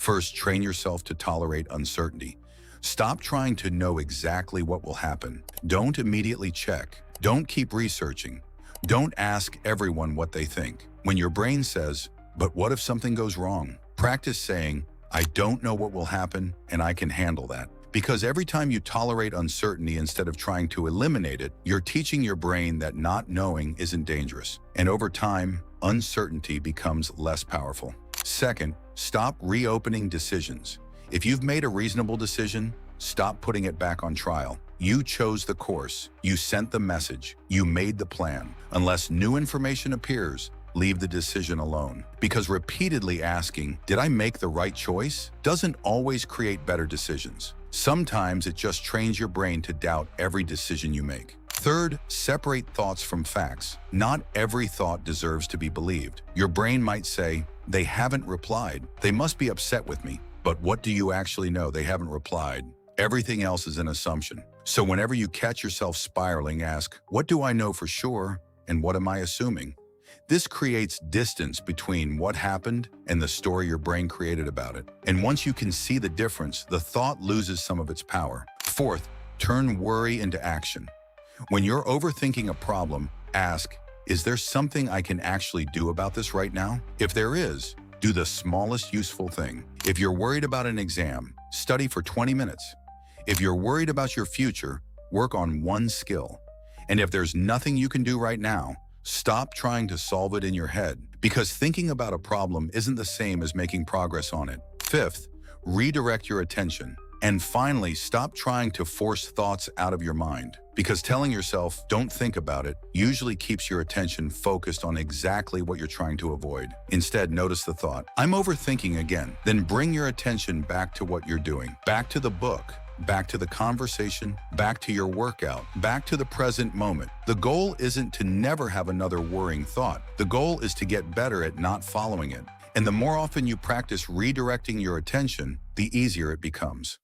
First, train yourself to tolerate uncertainty. Stop trying to know exactly what will happen. Don't immediately check. Don't keep researching. Don't ask everyone what they think. When your brain says, "But what if something goes wrong?" Practice saying, "I don't know what will happen, and I can handle that." Because every time you tolerate uncertainty instead of trying to eliminate it, you're teaching your brain that not knowing isn't dangerous. And over time, uncertainty becomes less powerful. Second, stop reopening decisions. If you've made a reasonable decision, stop putting it back on trial. You chose the course, you sent the message, you made the plan. Unless new information appears, leave the decision alone. Because repeatedly asking, "Did I make the right choice?" doesn't always create better decisions. Sometimes it just trains your brain to doubt every decision you make. Third, separate thoughts from facts. Not every thought deserves to be believed. Your brain might say, "They haven't replied. They must be upset with me." But what do you actually know? They haven't replied. Everything else is an assumption. So whenever you catch yourself spiraling, ask, "What do I know for sure? And what am I assuming?" This creates distance between what happened and the story your brain created about it. And once you can see the difference, the thought loses some of its power. Fourth, turn worry into action. When you're overthinking a problem, ask, "Is there something I can actually do about this right now?" If there is, do the smallest useful thing. If you're worried about an exam, study for 20 minutes. If you're worried about your future, work on one skill. And if there's nothing you can do right now, stop trying to solve it in your head, because thinking about a problem isn't the same as making progress on it. Fifth, redirect your attention. And finally, stop trying to force thoughts out of your mind, because telling yourself, "Don't think about it," usually keeps your attention focused on exactly what you're trying to avoid. Instead, notice the thought, "I'm overthinking again." Then bring your attention back to what you're doing, back to the book, back to the conversation, back to your workout, back to the present moment. The goal isn't to never have another worrying thought. The goal is to get better at not following it. And the more often you practice redirecting your attention, the easier it becomes.